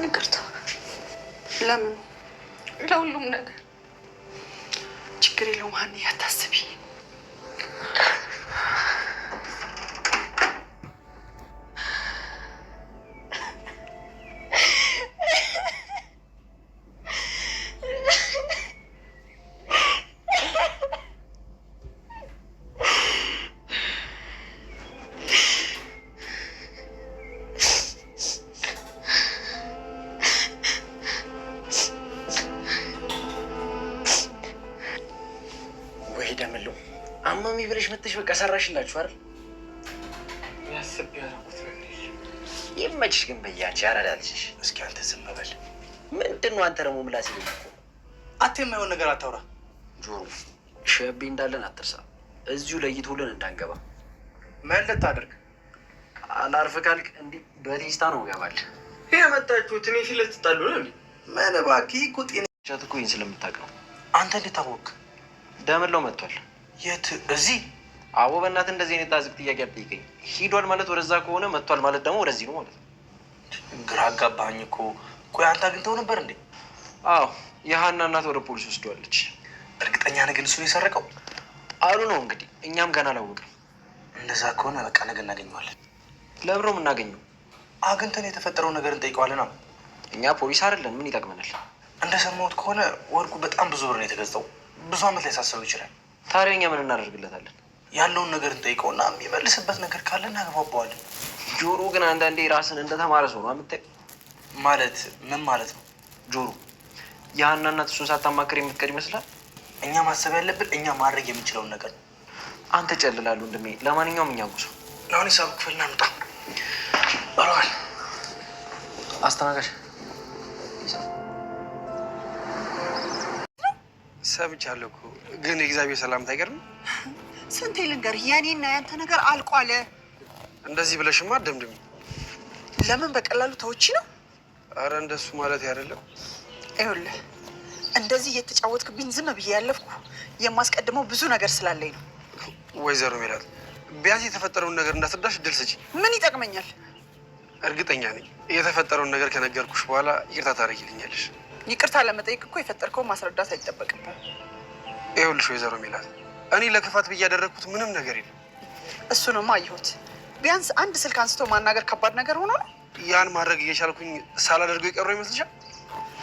ይቅርታ። ለምን? ለሁሉም ነገር። ችግር የለውም ሀኒ፣ አታስቢ። ደምለው አማሚ ብለሽ መጥተሽ በቃ ሰራሽላችሁ አይደል? ያስብ ያደረኩት ነገር ይመችሽ። ግን በያንቺ ያራዳልሽ። እስኪ አንተ ዝም በል። ምንድን ነው አንተ ደግሞ ምላስ ይልኝ እኮ አቴ የማይሆን ነገር አታውራ። ጆሮ ሸቤ እንዳለን አትርሳ። እዚሁ ለይቶልን እንዳንገባ ምን ልታደርግ? አላርፍ ካልክ እንዲህ በቴስታ ነው ገባል። ይሄ መጣችሁት እኔ ፊት ልትጣሉ ነው እንዴ? ምን እባክህ እኮ ጤና ቻት እኮ ይህን ስለምታውቅ ነው። አንተ እንዴት አወቅህ? ደምለው መጥቷል። የት? እዚህ? አቦ በእናትህ እንደዚህ አይነት ታዝብ ጥያቄ አትጠይቀኝ። ሂዷል ማለት ወደዛ ከሆነ መጥቷል ማለት ደግሞ ወደዚህ ነው ማለት ነው። ግራ አጋባኝ እኮ። ቆይ አንተ አግኝተው ነበር እንዴ? አዎ የሀና እናት ወደ ፖሊስ ወስደዋለች። እርግጠኛ ነህ ግን እሱ የሰረቀው አሉ ነው እንግዲህ። እኛም ገና አላወቅም። እንደዛ ከሆነ በቃ ነገ እናገኘዋለን። ለምን ነው የምናገኘው? አግኝተን የተፈጠረው ነገር እንጠይቀዋለን። እኛ ፖሊስ አይደለን፣ ምን ይጠቅመናል? እንደሰማሁት ከሆነ ወርቁ በጣም ብዙ ብር ነው የተገዛው። ብዙ አመት ላይ ሳሰበው ይችላል። ታዲያ እኛ ምን እናደርግለታለን? ያለውን ነገር እንጠይቀውና የሚመልስበት ነገር ካለ እናግባባዋለን። ጆሮ ግን አንዳንዴ ራስን እንደተማረ ሰው ነው የምታየው። ማለት ምን ማለት ነው? ጆሮ የሀና እናት እሱን ሳታማክር የምትቀር ይመስላል? እኛ ማሰብ ያለብን እኛ ማድረግ የምንችለውን ነገር ነው። አንተ ጨልላሉ እንደሚ ለማንኛውም እኛ ጉዞ ለአሁን ሂሳብ ክፍል እናምጣ። በረዋል አስተናጋጅ ሰምቻለሁ እኮ ግን የእግዚአብሔር ሰላምታ አይገርም። ስንቴ ልንገርህ፣ የኔና ያንተ ነገር አልቋለ። እንደዚህ ብለሽማ አትደምድሚ። ለምን በቀላሉ ተውቺ ነው? አረ እንደሱ ማለት አይደለም። ይኸውልህ እንደዚህ እየተጫወትክብኝ ዝም ብዬ ያለፍኩ የማስቀድመው ብዙ ነገር ስላለኝ ነው። ወይዘሮ ሜላት ቢያንስ የተፈጠረውን ነገር እንዳስረዳሽ እድል ስጪ። ምን ይጠቅመኛል? እርግጠኛ ነኝ የተፈጠረውን ነገር ከነገርኩሽ በኋላ ይቅርታ ታደርጊልኛለሽ። ይቅርታ ለመጠየቅ እኮ የፈጠርከውን ማስረዳት አይጠበቅብህም። ይኸውልሽ ወይዘሮ ሜላት እኔ ለክፋት ብዬ ያደረግኩት ምንም ነገር የለም። እሱንማ አየሁት። ቢያንስ አንድ ስልክ አንስቶ ማናገር ከባድ ነገር ሆኖ ነው። ያን ማድረግ እየቻልኩኝ ሳላደርገው የቀረው ይመስልሻል?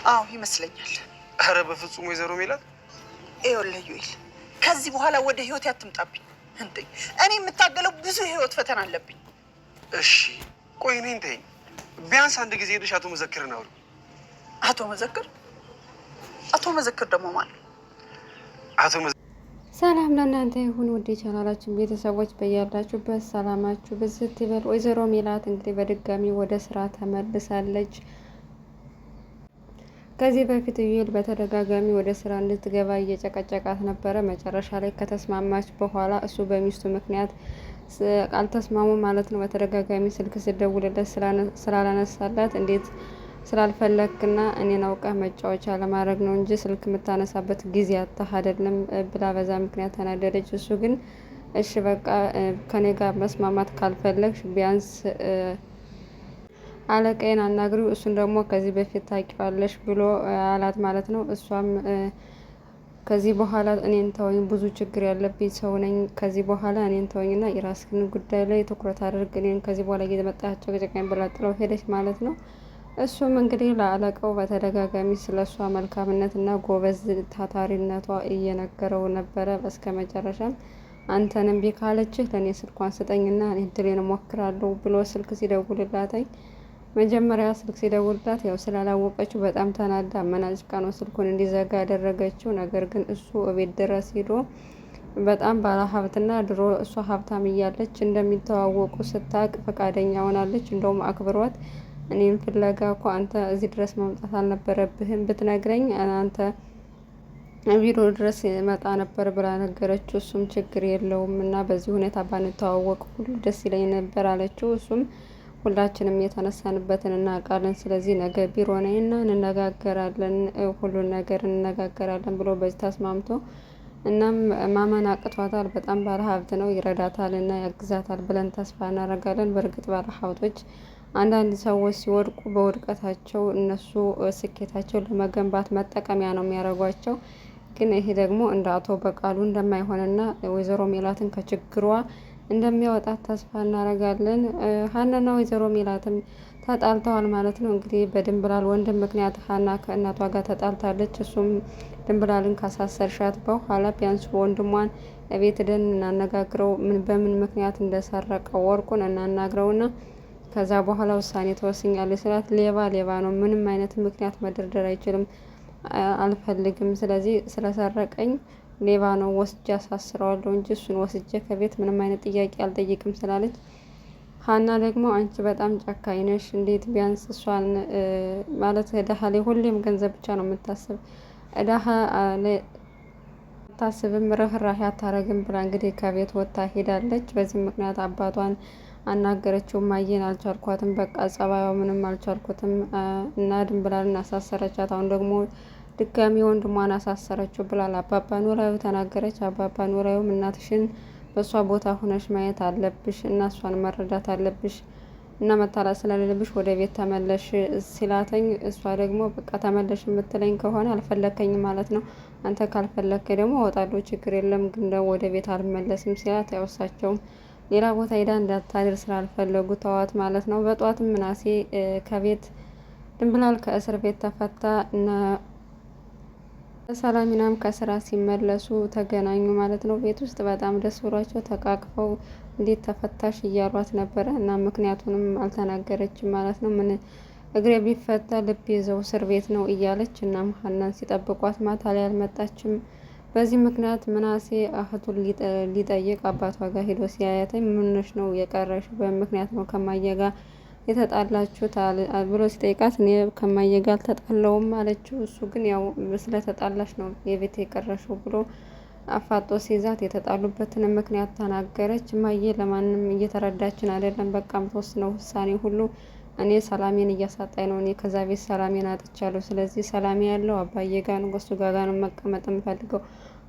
አዎ ይመስለኛል። ኧረ በፍጹም ወይዘሮ ሜላት። ይኸውልህ ዩኤል፣ ከዚህ በኋላ ወደ ህይወት ያትምጣብኝ እንዴ! እኔ የምታገለው ብዙ የህይወት ፈተና አለብኝ። እሺ ቆይ እኔን ተይኝ። ቢያንስ አንድ ጊዜ ሄደሽ አቶ መዘክርን አውሪ። አቶ መዘክር? አቶ መዘክር ደግሞ ማለት አቶ ሰላም ለእናንተ ይሁን ውድ የቻናላችን ቤተሰቦች፣ በያላችሁበት ሰላማችሁ ብዝት ይበል። ወይዘሮ ሜላት እንግዲህ በድጋሚ ወደ ስራ ተመልሳለች። ከዚህ በፊት ዩኤል በተደጋጋሚ ወደ ስራ እንድትገባ እየጨቀጨቃት ነበረ። መጨረሻ ላይ ከተስማማች በኋላ እሱ በሚስቱ ምክንያት አልተስማሙ ማለት ነው። በተደጋጋሚ ስልክ ስደውልለት ስላላነሳላት እንዴት ስላልፈለክና እኔን አውቀህ መጫወቻ ለማድረግ ነው እንጂ ስልክ የምታነሳበት ጊዜ አጣህ አይደለም ብላ በዛ ምክንያት ተናደደች። እሱ ግን እሺ በቃ ከኔ ጋር መስማማት ካልፈለግሽ ቢያንስ አለቃዬን አናግሪው፣ እሱን ደግሞ ከዚህ በፊት ታውቂዋለሽ ብሎ አላት ማለት ነው። እሷም ከዚህ በኋላ እኔን ተወኝ፣ ብዙ ችግር ያለብኝ ሰው ነኝ፣ ከዚህ በኋላ እኔን ተወኝና የራስህን ጉዳይ ላይ ትኩረት አድርግ፣ እኔን ከዚህ በኋላ እየመጣቸው ጨቀጨቀኝ ብላ ጥለው ሄደች ማለት ነው። እሱም እንግዲህ ለአለቃው በተደጋጋሚ ስለሷ መልካምነትና ጎበዝ ታታሪነቷ እየነገረው ነበረ። እስከ መጨረሻም አንተን እምቢ ካለችህ ለእኔ ስልኳን ስጠኝና እኔ እድሌን እሞክራለሁ ብሎ ስልክ ሲደውልላተኝ መጀመሪያ ስልክ ሲደውልላት ያው ስላላወቀችው በጣም ተናዳ አመናጭቃ ነው ስልኩን እንዲዘጋ ያደረገችው። ነገር ግን እሱ እቤት ድረስ ሄዶ በጣም ባለሀብትና ድሮ እሷ ሀብታም እያለች እንደሚተዋወቁ ስታቅ ፈቃደኛ ሆናለች። እንደውም አክብሯት እኔም ፍለጋ እኮ አንተ እዚህ ድረስ መምጣት አልነበረብህም፣ ብትነግረኝ አንተ ቢሮ ድረስ መጣ ነበር ብላ ነገረችው። እሱም ችግር የለውም እና በዚህ ሁኔታ ባንተዋወቅ ሁሉ ደስ ይለኝ ነበር አለችው። እሱም ሁላችንም የተነሳንበትን እናውቃለን፣ ስለዚህ ነገ ቢሮ ነይና እንነጋገራለን፣ ሁሉን ነገር እንነጋገራለን ብሎ በዚህ ተስማምቶ እናም ማመን አቅቷታል። በጣም ባለሀብት ነው፣ ይረዳታል እና ያግዛታል ብለን ተስፋ እናደርጋለን። በእርግጥ ባለሀብቶች አንዳንድ ሰዎች ሲወድቁ በውድቀታቸው እነሱ ስኬታቸውን ለመገንባት መጠቀሚያ ነው የሚያደርጓቸው። ግን ይሄ ደግሞ እንደ አቶ በቃሉ እንደማይሆንና ወይዘሮ ሜላትን ከችግሯ እንደሚያወጣት ተስፋ እናደርጋለን። ሀናና ወይዘሮ ሜላትም ተጣልተዋል ማለት ነው። እንግዲህ በድንብላል ወንድም ምክንያት ሀና ከእናቷ ጋር ተጣልታለች። እሱም ድንብላልን ካሳሰርሻት በኋላ ቢያንስ ወንድሟን ቤት ደን እናነጋግረው፣ በምን ምክንያት እንደሰረቀው ወርቁን እናናግረውና ከዛ በኋላ ውሳኔ ተወስኛለች ስላት፣ ሌባ ነው፣ ምንም አይነት ምክንያት መደርደር አይችልም፣ አልፈልግም። ስለዚህ ስለሰረቀኝ ሌባ ነው ወስጄ አሳስረዋለሁ እንጂ እሱን ወስጄ ከቤት ምንም አይነት ጥያቄ አልጠይቅም ስላለች፣ ሀና ደግሞ አንቺ በጣም ጨካኝ ነሽ፣ እንዴት ቢያንስ እሷን ማለት ደሃ ላይ ሁሌም ገንዘብ ብቻ ነው የምታስብ፣ ደሃ ታስብም ርህራሄ አታረግም ብላ እንግዲህ ከቤት ወጥታ ሄዳለች። በዚህ ምክንያት አባቷን አናገረችው። ማየን አልቻልኳትም፣ በቃ ጸባዩ ምንም አልቻልኩትም እና ድንብላልን አሳሰረቻት። አሁን ደግሞ ድጋሚ ወንድሟን አሳሰረችው ብላል አባባ ኖላዊ ተናገረች። አባባ ኖላዊም እናትሽን በእሷ ቦታ ሁነሽ ማየት አለብሽ እና እሷን መረዳት አለብሽ እና መታላት ስለሌለብሽ ወደ ቤት ተመለሽ ሲላተኝ፣ እሷ ደግሞ በቃ ተመለሽ የምትለኝ ከሆነ አልፈለከኝም ማለት ነው፣ አንተ ካልፈለከ ደግሞ እወጣለሁ፣ ችግር የለም፣ ግን ደግሞ ወደ ቤት አልመለስም ሲላት፣ ያወሳቸውም ሌላ ቦታ ሄዳ እንዳታድር ስላልፈለጉ ተዋት ማለት ነው። በጧትም ምናሴ ከቤት ድንብላል ከእስር ቤት ተፈታ እና ሰላሚናም ከስራ ሲመለሱ ተገናኙ ማለት ነው። ቤት ውስጥ በጣም ደስ ብሏቸው ተቃቅፈው እንዴት ተፈታሽ እያሏት ነበረ እና ምክንያቱንም አልተናገረችም ማለት ነው። ምን እግሬ ቢፈታ ልብ ይዘው እስር ቤት ነው እያለች እና ሀናን ሲጠብቋት ማታ ላይ አልመጣችም። በዚህ ምክንያት ምናሴ እህቱን ሊጠይቅ አባቷ ጋር ሄዶ ሲያያተኝ ምንሽ ነው የቀረሽ? በምክንያት ነው ከማየ ጋር የተጣላችሁት ብሎ ሲጠይቃት እኔ ከማየ ጋር አልተጣላውም አለችው። እሱ ግን ያው ስለተጣላሽ ነው የቤት የቀረሽው ብሎ አፋጦ ሲይዛት የተጣሉበትን ምክንያት ተናገረች። ማየ ለማንም እየተረዳችን አይደለም፣ በቃ የምትወስነው ውሳኔ ሁሉ እኔ ሰላሜን እያሳጣኝ ነው፣ እኔ ከዛ ቤት ሰላሜን አጥቻለሁ፣ ስለዚህ ሰላሜ ያለው አባዬ ጋር ነው፣ እሱ ጋር ነው መቀመጥ የምፈልገው፣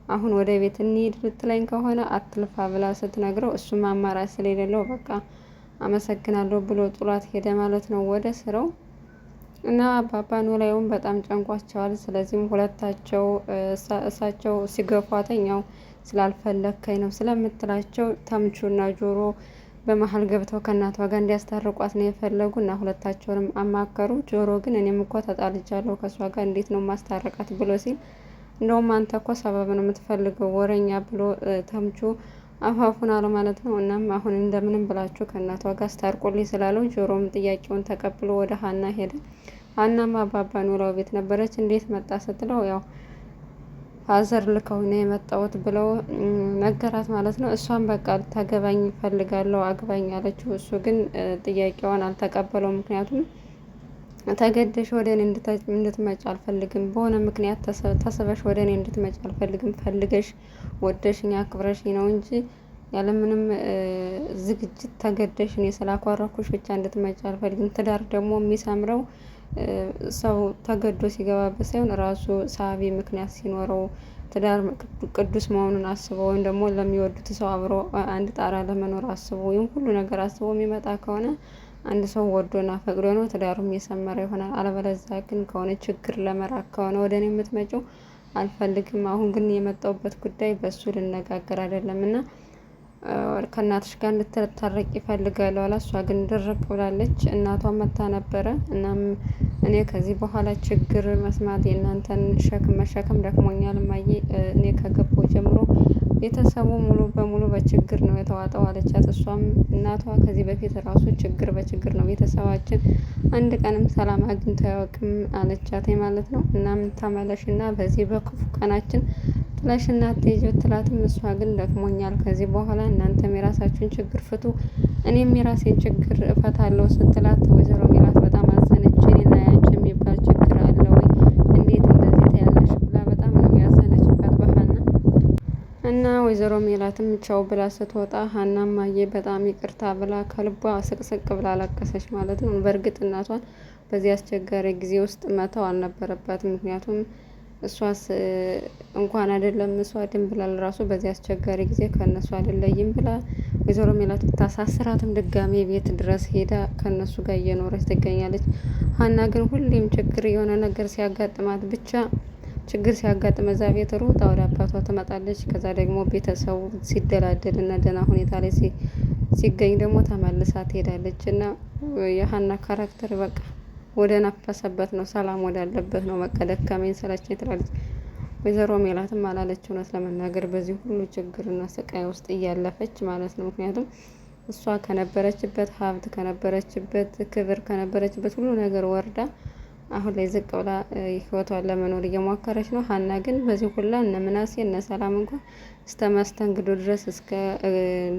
አሁን ወደ ቤት እንሂድ ልትለኝ ከሆነ አትልፋ ብላ ስትነግረው እሱም አማራጭ ስለሌለው በቃ አመሰግናለሁ ብሎ ጥሏት ሄደ ማለት ነው ወደ ስራው። እና አባባ ኖላዊም በጣም ጨንቋቸዋል። ስለዚህም ሁለታቸው እሳቸው ሲገፏተኛው ስላልፈለከኝ ነው ስለምትላቸው ተምቹና ጆሮ በመሀል ገብተው ከእናቷ ጋር እንዲያስታርቋት ነው የፈለጉ እና ሁለታቸውንም አማከሩ። ጆሮ ግን እኔም እኮ ተጣልጃለሁ ከእሷ ጋር እንዴት ነው ማስታረቃት ብሎ ሲል፣ እንደውም አንተ እኮ ሰበብ ነው የምትፈልገው ወረኛ ብሎ ተምቹ አፋፉን አለ ማለት ነው። እናም አሁን እንደምንም ብላችሁ ከእናቷ ጋር አስታርቁልኝ ስላለው ጆሮም ጥያቄውን ተቀብሎ ወደ ሀና ሄደ። ሀናም አባባ ኖላዊ ቤት ነበረች። እንዴት መጣ ስትለው ያው ፋዘር ልከው ነው የመጣሁት ብለው ነገራት ማለት ነው። እሷም በቃ ታገባኝ ፈልጋለሁ አግባኝ አለችው። እሱ ግን ጥያቄዋን አልተቀበለው። ምክንያቱም ተገደሽ ወደ እኔ እንድትመጪ አልፈልግም፣ በሆነ ምክንያት ተስበሽ ወደ እኔ እንድትመጪ አልፈልግም፣ ፈልገሽ ወደሽኝ አክብረሽኝ ነው እንጂ ያለምንም ዝግጅት ተገደሽ እኔ ስላኳረኩሽ ብቻ እንድትመጪ አልፈልግም። ትዳር ደግሞ የሚሰምረው ሰው ተገዶ ሲገባበት ሳይሆን ራሱ ሳቢ ምክንያት ሲኖረው ትዳር ቅዱስ መሆኑን አስበው ወይም ደግሞ ለሚወዱት ሰው አብሮ አንድ ጣራ ለመኖር አስበው ወይም ሁሉ ነገር አስበው የሚመጣ ከሆነ አንድ ሰው ወዶና ፈቅዶ ነው ትዳሩም የሰመረ ይሆናል። አለበለዚያ ግን ከሆነ ችግር ለመራቅ ከሆነ ወደ እኔ የምትመጪው አልፈልግም። አሁን ግን የመጣሁበት ጉዳይ በሱ ልነጋገር አይደለም እና ከእናትሽ ጋር እንድትታረቂ ይፈልጋለሁ አላ። እሷ ግን ድርቅ ብላለች። እናቷ መታ ነበረ። እናም እኔ ከዚህ በኋላ ችግር መስማት የእናንተን ሸክም መሸከም ደክሞኛል እማዬ፣ እኔ ከገባሁ ጀምሮ ቤተሰቡ ሙሉ በሙሉ በችግር ነው የተዋጠው አለቻት። እሷም እናቷ ከዚህ በፊት ራሱ ችግር በችግር ነው ቤተሰባችን አንድ ቀንም ሰላም አግኝቶ አያውቅም አለቻት ማለት ነው። እናም ተመለሽና በዚህ በክፉ ቀናችን ጥለሽና አትሄጂ ብትላትም እሷ ግን ደክሞኛል፣ ከዚህ በኋላ እናንተም የራሳችሁን ችግር ፍቱ፣ እኔም የራሴን ችግር እፈታለሁ ስትላት ወይዘሮ ሜላት በጣም አዘነች። እኔና ያንቺ የሚባል ችግር አለ ወይ? እንዴት እንደዚህ ታያለሽ? ብላ በጣም ነው ያዘነችባት በሀና እና ወይዘሮ ሜላትም ቻው ብላ ስትወጣ ሀና ማየ በጣም ይቅርታ ብላ ከልቧ ስቅስቅ ብላ አለቀሰች ማለት ነው። በእርግጥ እናቷን በዚህ አስቸጋሪ ጊዜ ውስጥ መተው አልነበረባትም። ምክንያቱም እሷስ እንኳን አይደለም እሷ ድንብላል ራሱ በዚህ አስቸጋሪ ጊዜ ከእነሱ አይደለይም ብላ ወይዘሮ ሜላት ብታሳስራትም ድጋሜ ቤት ድረስ ሄዳ ከእነሱ ጋር እየኖረች ትገኛለች። ሀና ግን ሁሌም ችግር የሆነ ነገር ሲያጋጥማት ብቻ ችግር ሲያጋጥም እዛ ቤት ሮጣ ወደ አባቷ ትመጣለች። ከዛ ደግሞ ቤተሰቡ ሲደላደል እና ደህና ሁኔታ ላይ ሲገኝ ደግሞ ተመልሳ ትሄዳለች። እና የሀና ካራክተር በቃ ወደ ናፈሰበት ነው፣ ሰላም ወዳለበት ነው። በቃ ደከመኝ ሰለቸኝ ትላለች። ወይዘሮ ሜላትም አላለች እውነት ለመናገር በዚህ ሁሉ ችግርና ስቃይ ውስጥ እያለፈች ማለት ነው። ምክንያቱም እሷ ከነበረችበት ሀብት፣ ከነበረችበት ክብር፣ ከነበረችበት ሁሉ ነገር ወርዳ አሁን ላይ ዝቅ ብላ ህይወቷን ለመኖር እየሞከረች ነው። ሀና ግን በዚህ ሁላ እነ ምናሴ እነ ሰላም እንኳን እስከ መስተንግዶ ድረስ እስከ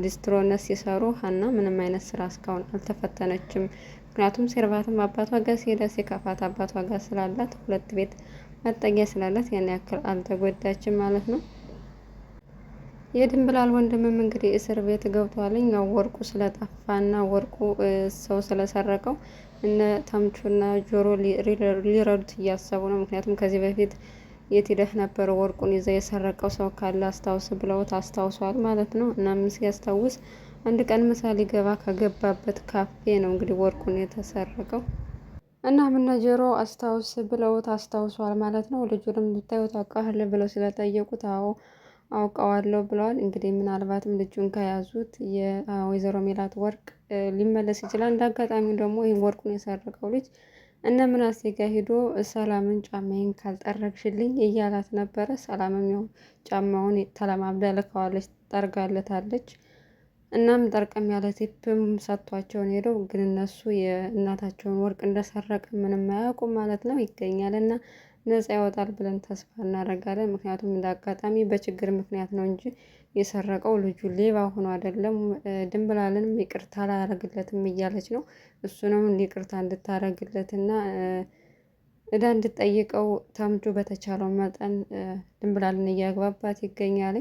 ሊስትሮነት ሲሰሩ ሀና ምንም አይነት ስራ እስካሁን አልተፈተነችም። ምክንያቱም ሴርቫትም አባቷ ጋር ሲሄዳ ሲከፋት አባቷ ጋር ስላላት ሁለት ቤት መጠጊያ ስላላት ያን ያክል አልተጎዳችም ማለት ነው። የድንብላል ወንድምም እንግዲህ እስር ቤት ገብቷልኝ። ያው ወርቁ ስለጠፋና ወርቁ ሰው ስለሰረቀው እነ ተምቹና ጆሮ ሊረዱት እያሰቡ ነው። ምክንያቱም ከዚህ በፊት የት ሄደህ ነበር ወርቁን ይዘ የሰረቀው ሰው ካለ አስታውስ ብለውት አስታውሷል ማለት ነው። እናም ሲያስታውስ አንድ ቀን ምሳ ሊገባ ከገባበት ካፌ ነው እንግዲህ ወርቁን የተሰረቀው። እናም እነ ጆሮ አስታውስ ብለውት አስታውሷል ማለት ነው። ልጁንም ብታዩት አውቃለሁ ብለው ስለጠየቁት አዎ አውቀዋለሁ ብለዋል። እንግዲህ ምናልባትም ልጁን ከያዙት የወይዘሮ ሜላት ወርቅ ሊመለስ ይችላል። እንደ አጋጣሚው ደግሞ ይህን ወርቁን የሰረቀው ልጅ እነ ምናሴ ጋር ሄዶ ሰላምን ጫማዬን ካልጠረግሽልኝ እያላት ነበረ። ሰላምም ያው ጫማውን ተለማምዳ ልከዋለች፣ ጠርጋለታለች። እናም ጠርቀም ያለ ቲፕም ሰጥቷቸውን ሄደው ግን እነሱ የእናታቸውን ወርቅ እንደሰረቀ ምንም አያውቁም ማለት ነው። ይገኛል እና ነፃ ይወጣል ብለን ተስፋ እናደርጋለን። ምክንያቱም እንደ አጋጣሚ በችግር ምክንያት ነው እንጂ የሰረቀው ልጁ ሌባ ሆኖ አይደለም። ድንብላልንም ይቅርታ አላረግለትም እያለች ነው። እሱንም ይቅርታ እንድታረግለትና እዳ እንድጠይቀው ተምቹ በተቻለው መጠን ድንብላልን እያግባባት ይገኛል።